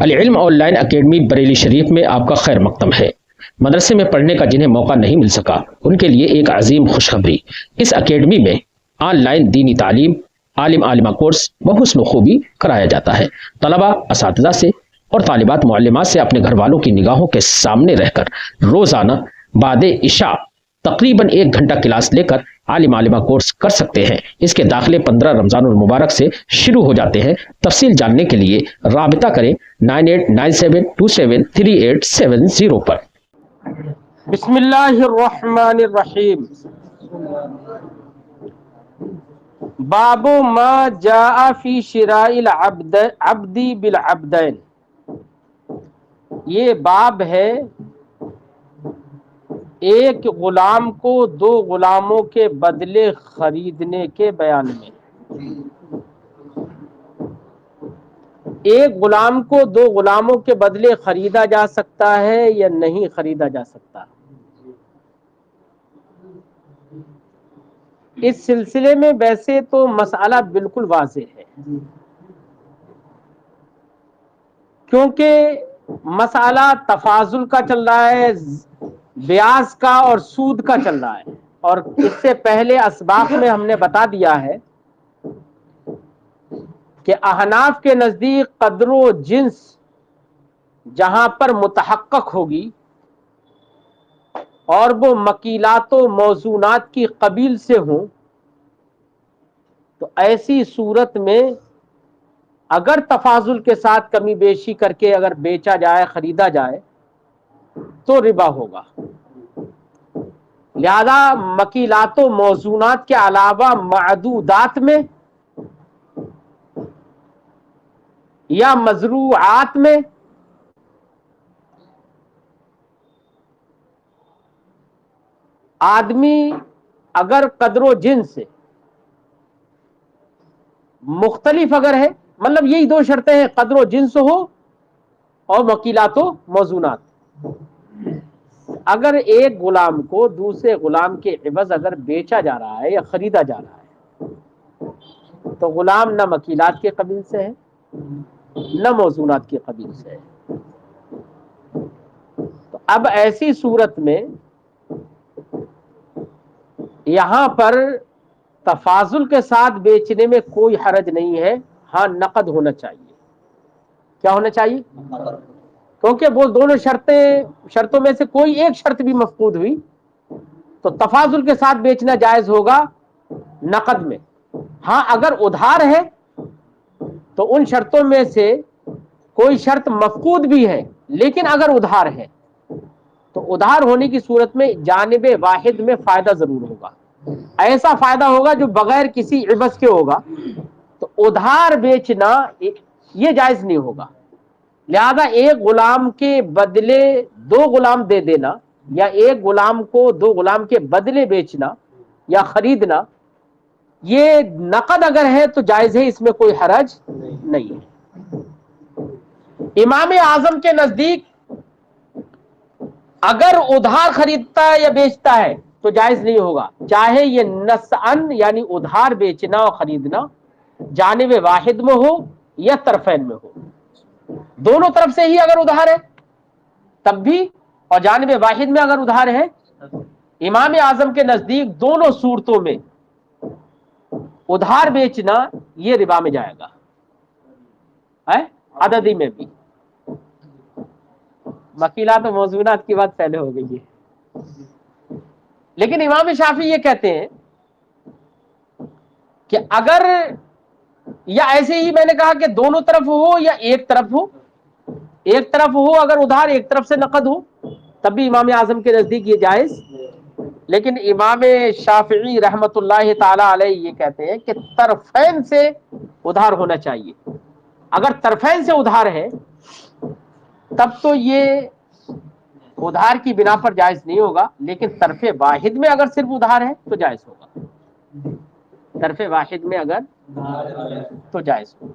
العلم on line academy Bareilly شریف میں آپ کا خیر مقدم ہے۔ مدرسے میں پڑھنے کا جنہیں موقع نہیں مل سکا ان کے لیے ایک عظیم خوشخبری، اس اکیڈمی میں آن لائن دینی تعلیم، عالم عالمہ کورس بحسن خوبی کرایا جاتا ہے۔ طلبہ اساتذہ سے اور طالبات معلمات سے اپنے گھر والوں کی نگاہوں کے سامنے رہ کر روزانہ بعد عشاء تقریباً 1 گھنٹہ کلاس لے کر عالم عالمہ کورس کر سکتے ہیں۔ اس کے داخلے 15 رمضان المبارک سے شروع ہو جاتے ہیں۔ تفصیل جاننے کے لیے رابطہ کریں 9897273870 پر۔ بسم اللہ الرحمن الرحیم۔ باب ما جاء فی شراء العبد بالعبدین، یہ باب ہے ایک غلام کو 2 غلاموں کے بدلے خریدنے کے بیان میں۔ ایک غلام کو 2 غلاموں کے بدلے خریدا جا سکتا ہے یا نہیں خریدا جا سکتا؟ اس سلسلے میں ویسے تو مسئلہ بالکل واضح ہے، کیونکہ مسئلہ تفاضل کا چل رہا ہے، بیاض کا اور سود کا چل رہا ہے، اور اس سے پہلے اسباق میں ہم نے بتا دیا ہے کہ احناف کے نزدیک قدر و جنس جہاں پر متحقق ہوگی اور وہ مکیلات و موزونات کی قبیل سے ہوں تو ایسی صورت میں اگر تفاضل کے ساتھ کمی بیشی کر کے اگر بیچا جائے، خریدا جائے تو ربا ہوگا۔ لہذا مکیلات و موزونات کے علاوہ معدودات میں یا مزروعات میں آدمی اگر قدر و جنس سے مختلف اگر ہے، مطلب یہی 2 شرطیں ہیں، قدر و جنس ہو اور مکیلات و موزونات۔ اگر ایک غلام کو دوسرے غلام کے عوض اگر بیچا جا رہا ہے یا خریدا جا رہا ہے تو غلام نہ مکیلات کے قبیل سے ہے نہ موزونات کے قبیل سے ہے۔ تو اب ایسی صورت میں یہاں پر تفاضل کے ساتھ بیچنے میں کوئی حرج نہیں ہے، ہاں نقد ہونا چاہیے۔ کیا ہونا چاہیے؟ کیونکہ وہ دونوں شرطوں میں سے کوئی ایک شرط بھی مفقود ہوئی تو تفاضل کے ساتھ بیچنا جائز ہوگا نقد میں۔ ہاں اگر ادھار ہے تو ان شرطوں میں سے کوئی شرط مفقود بھی ہے، لیکن اگر ادھار ہے تو ادھار ہونے کی صورت میں جانب واحد میں فائدہ ضرور ہوگا، ایسا فائدہ ہوگا جو بغیر کسی عوض کے ہوگا، تو ادھار بیچنا یہ جائز نہیں ہوگا۔ لہذا ایک غلام کے بدلے 2 غلام دے دینا یا ایک غلام کو 2 غلام کے بدلے بیچنا یا خریدنا، یہ نقد اگر ہے تو جائز ہے، اس میں کوئی حرج نہیں ہے۔ امام اعظم کے نزدیک اگر ادھار خریدتا ہے یا بیچتا ہے تو جائز نہیں ہوگا، چاہے یہ نسعن یعنی ادھار بیچنا اور خریدنا جانب واحد میں ہو یا طرفین میں ہو، دونوں طرف سے ہی اگر ادھار ہے تب بھی، اور جانب واحد میں اگر ادھار ہے، امام اعظم کے نزدیک دونوں صورتوں میں ادھار بیچنا یہ ربا میں جائے گا، عددی میں بھی۔ مکیلات و موزونات کی بات پہلے ہو گئی ہے، لیکن امام شافعی یہ کہتے ہیں کہ اگر یا ایسے ہی میں نے کہا کہ دونوں طرف ہو یا ایک طرف ہو، ایک طرف ہو اگر ادھار ایک طرف سے نقد ہو تب بھی امام اعظم کے نزدیک یہ جائز، لیکن امام شافعی رحمت اللہ تعالی علیہ یہ کہتے ہیں کہ طرفین سے ادھار ہونا چاہیے۔ اگر طرفین سے ادھار ہے تب تو یہ ادھار کی بنا پر جائز نہیں ہوگا، لیکن طرف واحد میں اگر صرف ادھار ہے تو جائز ہوگا، طرف واحد میں اگر تو جائز ہوگا۔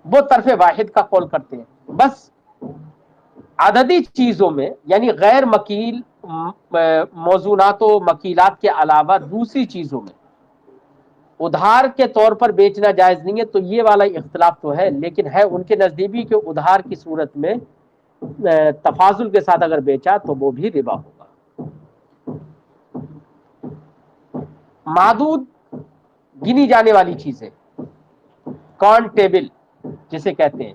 وہ طرف واحد کا قول کرتے ہیں۔ بس عددی چیزوں میں یعنی غیر مکیل موزونات و مکیلات کے علاوہ دوسری چیزوں میں ادھار کے طور پر بیچنا جائز نہیں ہے، تو یہ والا اختلاف تو ہے، لیکن ہے ان کے نزدیکی کہ ادھار کی صورت میں تفاضل کے ساتھ اگر بیچا تو وہ بھی ربا ہوگا۔ معدود گنی جانے والی چیزیں، کانٹیبل جسے کہتے ہیں،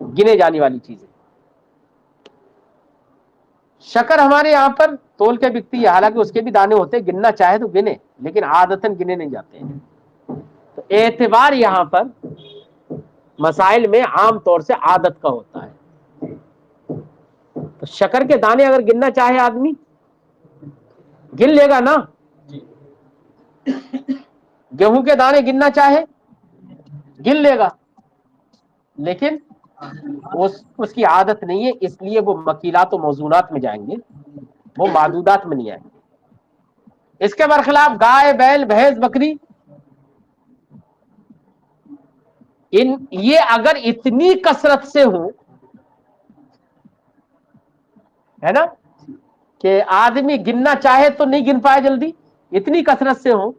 گنے جانے والی چیزیں، شکر ہمارے یہاں پر تول کے بکتی ہے، حالانکہ اس کے بھی دانے ہوتے ہیں، گننا چاہے تو گنے، لیکن عادتاً گنے نہیں جاتے ہیں۔ تو اعتبار یہاں پر مسائل میں عام طور سے عادت کا ہوتا ہے۔ تو شکر کے دانے اگر گننا چاہے آدمی گن لے گا نا، گیہوں کے دانے گننا چاہے گن لے گا، لیکن اس کی عادت نہیں ہے، اس لیے وہ مکیلات و موزونات میں جائیں گے، وہ معدودات میں نہیں آئیں گے۔ اس کے برخلاف گائے، بیل، بھینس، بکری، یہ اگر اتنی کثرت سے ہوں، ہے نا، کہ آدمی گننا چاہے تو نہیں گن پائے جلدی، اتنی کثرت سے ہوں،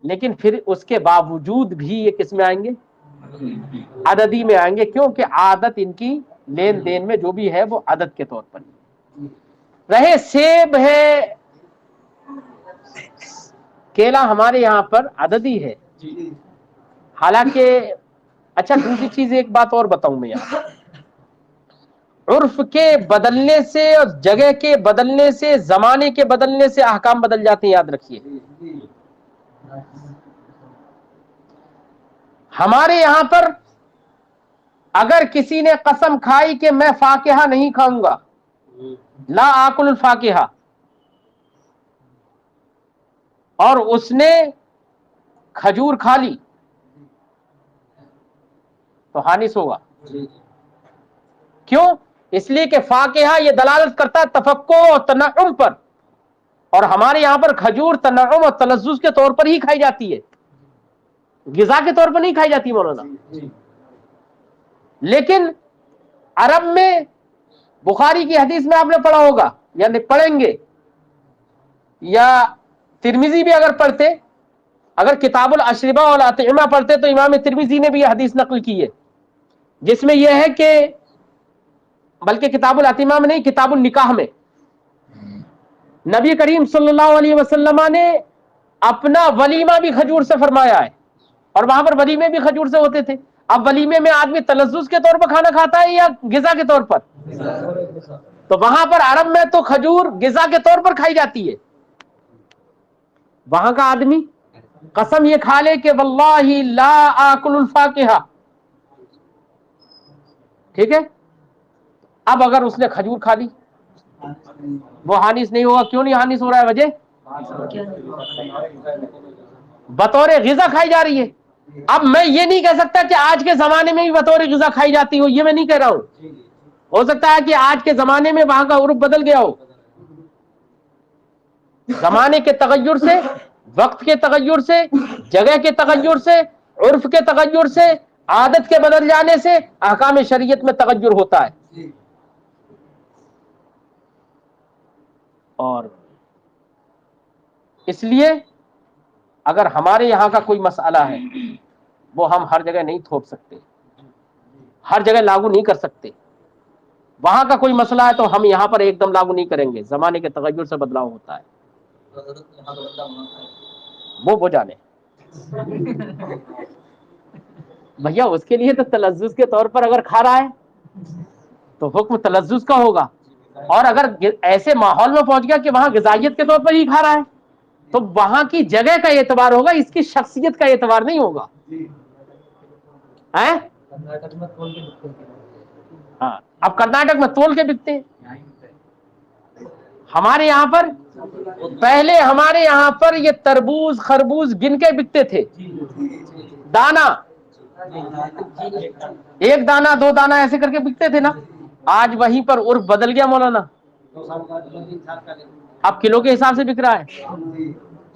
لیکن پھر اس کے باوجود بھی یہ کس میں آئیں گے؟ عددی میں آئیں گے، کیونکہ عادت ان کی لین دین میں جو بھی ہے وہ عدد کے طور پر رہے۔ سیب ہے، کیلا ہمارے یہاں پر عددی ہے، حالانکہ اچھا دوسری چیز ایک بات اور بتاؤں میں یہاں، عرف کے بدلنے سے اور جگہ کے بدلنے سے، زمانے کے بدلنے سے احکام بدل جاتے ہیں، یاد رکھیے۔ ہمارے یہاں پر اگر کسی نے قسم کھائی کہ میں فاکہہ نہیں کھاؤں گا، لا آکل الفاکہہ، اور اس نے کھجور کھا لی تو حانث ہوگا۔ کیوں؟ اس لیے کہ فاکہہ یہ دلالت کرتا ہے تفکر اور تنعم پر، اور ہمارے یہاں پر کھجور تنعم اور تلذذ کے طور پر ہی کھائی جاتی ہے، غذا کے طور پر نہیں کھائی جاتی مولانا۔ لیکن عرب میں بخاری کی حدیث میں آپ نے پڑھا ہوگا، یعنی پڑھیں گے، یا ترمذی بھی اگر پڑھتے، اگر کتاب الاشربہ والاطعمہ پڑھتے تو امام ترمذی نے بھی یہ حدیث نقل کی ہے، جس میں یہ ہے کہ بلکہ کتاب الاطعمہ میں نہیں، کتاب النکاح میں نبی کریم صلی اللہ علیہ وسلم نے اپنا ولیمہ بھی کھجور سے فرمایا ہے، اور وہاں پر ولیمے بھی کھجور سے ہوتے تھے۔ اب ولیمے میں آدمی تلذذ کے طور پر کھانا کھاتا ہے یا غذا کے طور پر؟ تو وہاں پر عرب میں تو کھجور غذا کے طور پر کھائی جاتی ہے، وہاں کا آدمی قسم یہ کھا لے کہ واللہ لا آکل الفاکہہ، ٹھیک ہے، اب اگر اس نے کھجور کھا لی وہ حانث نہیں ہوگا۔ کیوں نہیں حانث ہو رہا ہے؟ وجہ بطور غذا کھائی جا رہی ہے۔ اب میں یہ نہیں کہہ سکتا کہ آج کے زمانے میں بھی بطور غذا کھائی جاتی ہو، یہ میں نہیں کہہ رہا ہوں، ہو سکتا ہے کہ آج کے زمانے میں وہاں کا عرف بدل گیا ہو، زمانے کے تغیر سے، وقت کے تغیر سے، جگہ کے تغیر سے، عرف کے تغیر سے، عادت کے بدل جانے سے احکام شریعت میں تغیر ہوتا ہے۔ اور اس لیے اگر ہمارے یہاں کا کوئی مسئلہ ہے وہ ہم ہر جگہ نہیں تھوپ سکتے، ہر جگہ لاگو نہیں کر سکتے۔ وہاں کا کوئی مسئلہ ہے تو ہم یہاں پر ایک دم لاگو نہیں کریں گے، زمانے کے تغیر سے بدلاؤ ہوتا ہے، وہ جانے بھیا، اس کے لیے تو تلذذ کے طور پر اگر کھا رہا ہے تو حکم تلذذ کا ہوگا، اور اگر ایسے ماحول میں پہنچ گیا کہ وہاں غذائیت کے طور پر ہی کھا رہا ہے تو وہاں کی جگہ کا اعتبار ہوگا، اس کی شخصیت کا اعتبار نہیں ہوگا۔ ہاں، اب کرناٹک میں تول کے بکتے ہیں، ہمارے یہاں پر پہلے ہمارے یہاں پر یہ تربوز خربوز گن کے بکتے تھے، دانا، ایک دانا دو دانا ایسے کر کے بکتے تھے نا۔ آج وہیں پر عرف بدل گیا مولانا، اب کلو کے حساب سے بک رہا ہے،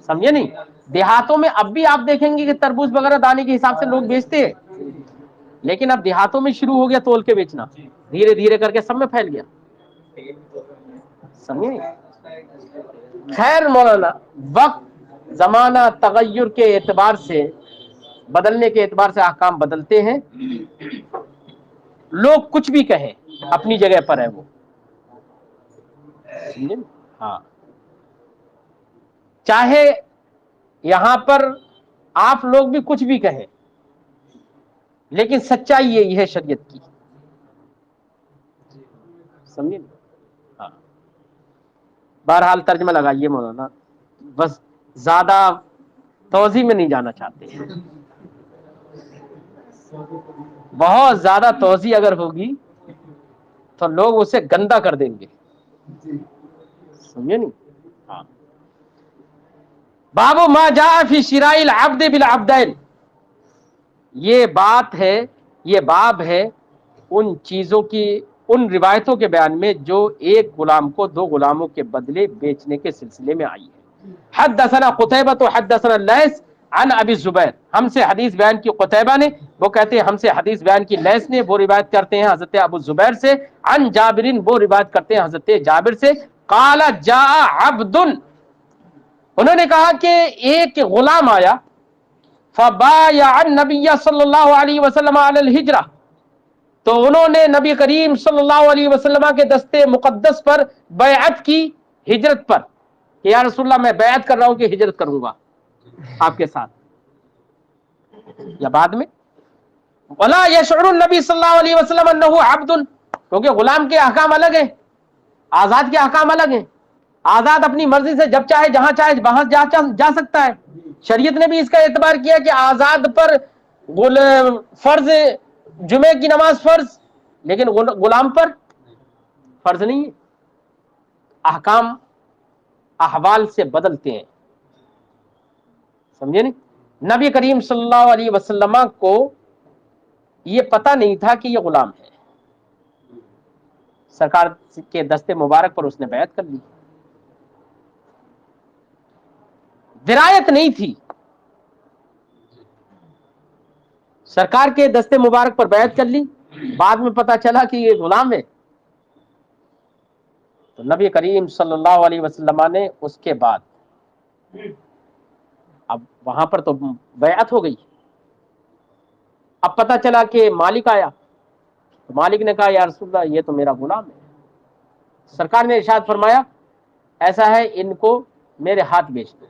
سمجھے نہیں؟ دیہاتوں میں اب بھی آپ دیکھیں گے کہ تربوز وغیرہ دانے کے حساب سے لوگ بیچتے ہیں، لیکن اب دیہاتوں میں شروع ہو گیا تول کے بیچنا، دھیرے دھیرے کر کے سب میں پھیل گیا، سمجھے؟ خیر مولانا، وقت زمانہ تغیر کے اعتبار سے، بدلنے کے اعتبار سے احکام بدلتے ہیں. لوگ کچھ بھی کہیں، اپنی جگہ پر ہے وہ. سمجھے؟ ہاں، چاہے یہاں پر آپ لوگ بھی کچھ بھی کہیں، لیکن سچائی یہی ہے شریعت کی. سمجھے؟ ہاں. بہرحال ترجمہ لگائیے مولانا، بس زیادہ توضیح میں نہیں جانا چاہتے. بہت زیادہ توضیح اگر ہوگی تو لوگ اسے گندا کر دیں گے. سمجھے نہیں؟ ہاں. باب ما جاء فی شراء العبد بالعبدین، یہ بات ہے، یہ باب ہے ان چیزوں کی، ان روایتوں کے بیان میں جو ایک غلام کو دو غلاموں کے بدلے بیچنے کے سلسلے میں آئی ہے. حدثنا قتیبہ حدثنا لیث عن ابی الزبیر، ہم سے حدیث بیان کی قتیبہ نے، وہ کہتے ہیں ہم سے حدیث بیان کی لیث نے، وہ روایت کرتے ہیں حضرت ابو الزبیر سے. عن جابر، وہ روایت کرتے ہیں حضرت جابر سے. قال جاء عبد، انہوں نے کہا کہ ایک غلام آیا. فبايع النبي صلی اللہ علیہ وسلم علی الہجرہ، تو انہوں نے نبی کریم صلی اللہ علیہ وسلم کے دستے مقدس پر بیعت کی، ہجرت پر، کہ یا رسول اللہ میں بیعت کر رہا ہوں کہ ہجرت کروں گا آپ کے ساتھ. یا بعد میں ولا یشعر النبی صلی اللہ علیہ وسلم انه عبد، کیونکہ غلام کے احکام الگ ہیں، آزاد کے احکام الگ ہیں. آزاد اپنی مرضی سے جب چاہے جہاں چاہے وہاں جا سکتا ہے. شریعت نے بھی اس کا اعتبار کیا کہ آزاد پر فرض جمعے کی نماز فرض، لیکن غلام پر فرض نہیں ہے. احکام احوال سے بدلتے ہیں. سمجھے نہیں؟ نبی کریم صلی اللہ علیہ وسلم کو یہ پتہ نہیں تھا کہ یہ غلام ہے، سرکار کے دستے مبارک پر اس نے بیعت کر لی. درایت نہیں تھی، سرکار کے دستے مبارک پر بیعت کر لی، بعد میں پتا چلا کہ یہ غلام ہے. تو نبی کریم صلی اللہ علیہ وسلم نے اس کے بعد، اب وہاں پر تو بیعت ہو گئی، اب پتا چلا کہ مالک آیا، تو مالک نے کہا یا رسول اللہ یہ تو میرا غلام ہے. سرکار نے ارشاد فرمایا ایسا ہے ان کو میرے ہاتھ بیچ دو.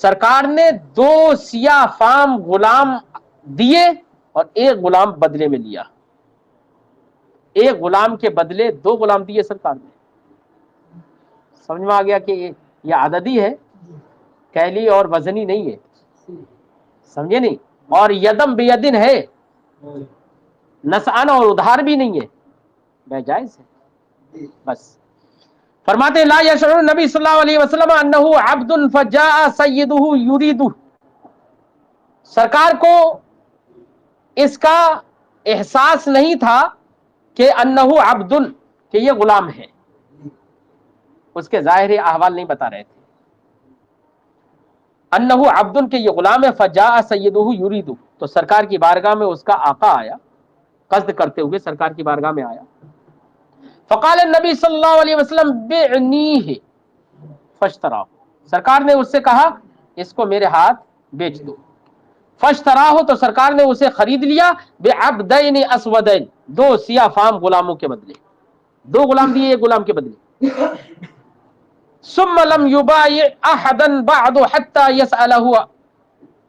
سرکار نے دو سیاہ فام غلام دیے اور ایک غلام بدلے میں لیا. ایک غلام کے بدلے دو غلام دیے سرکار نے. سمجھ میں آ گیا کہ یہ عددی ہے، کیلی اور وزنی نہیں ہے. سمجھے نہیں؟ اور یدم بیدن ہے، نسعن اور ادھار بھی نہیں ہے، جائز ہے. بس فرماتے لا یشعر نبی صلی اللہ علیہ وسلم انه عبد فجاء سیدہ یریدہ، سرکار کو اس کا احساس نہیں تھا کہ انه عبد، کہ یہ غلام ہے. اس کے ظاہری احوال نہیں بتا رہے تھے. انه عبد، کہ یہ غلام ہے. فجاء سیدہ یریدہ، تو سرکار کی بارگاہ میں اس کا آقا آیا، قصد کرتے ہوئے سرکار کی بارگاہ میں آیا. فقال النبی صلی اللہ علیہ وسلم بعنیہ فاشتراه، سرکار نے اس سے کہا اس کو میرے ہاتھ بیچ دو. فاشتراہ، تو سرکار نے اسے خرید لیا. بعبدین اسودین، دو سیاہ فام غلاموں کے بدلے، دو غلام دیے ایک غلام کے بدلے. ثم لم یبایع احدا بعد حتى يسألہ،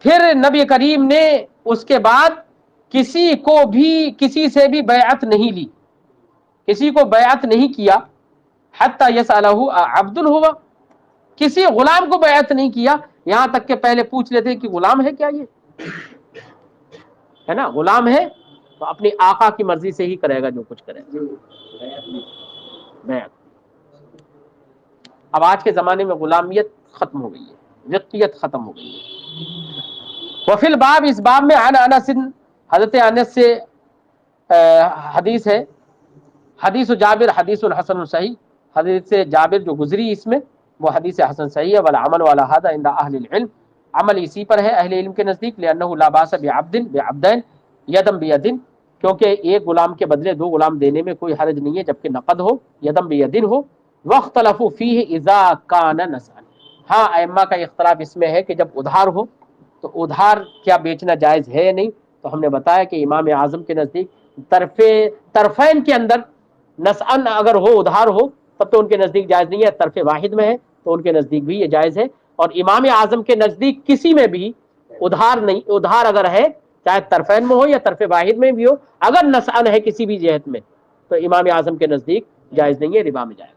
پھر نبی کریم نے اس کے بعد کسی کو بھی، کسی سے بھی بیعت نہیں لی، کسی کو بیعت نہیں کیا. حتی یسألہ عبد ہوا، کسی غلام کو بیعت نہیں کیا، یہاں تک کہ پہلے پوچھ لیتے کہ غلام ہے کیا یہ، ہے نا؟ غلام ہے تو اپنی آقا کی مرضی سے ہی کرے گا جو کچھ کرے گا. بیعت. اب آج کے زمانے میں غلامیت ختم ہو گئی ہے، رقیت ختم ہو گئی ہے. وفی الباب، اس باب میں عن انس، حضرت انس سے حدیث ہے. حدیث جابر حدیث حسن صحیح، حدیث جابر جو گزری اس میں وہ حدیث حسن صحیح ہے. والعمل على هذا عند اہل العلم، عمل اسی پر ہے اہل علم کے نزدیک. لانه لا باس بعبدین یدم بیدن، کیونکہ ایک غلام کے بدلے دو غلام دینے میں کوئی حرج نہیں ہے جبکہ نقد ہو، یدم بیدن ہو. واختلفوا فیہ اذا کان نسعا، ہاں ائمہ کا اختلاف اس میں ہے کہ جب ادھار ہو تو ادھار کیا بیچنا جائز ہے یا نہیں. تو ہم نے بتایا کہ امام اعظم کے نزدیک طرفین کے اندر نسعن اگر ہو، ادھار ہو، تب تو ان کے نزدیک جائز نہیں ہے. طرف واحد میں ہے تو ان کے نزدیک بھی یہ جائز ہے. اور امام اعظم کے نزدیک کسی میں بھی ادھار نہیں، ادھار اگر ہے چاہے طرفین میں ہو یا طرف واحد میں بھی ہو، اگر نسعن ہے کسی بھی جہت میں تو امام اعظم کے نزدیک جائز نہیں ہے، ربا میں جائز.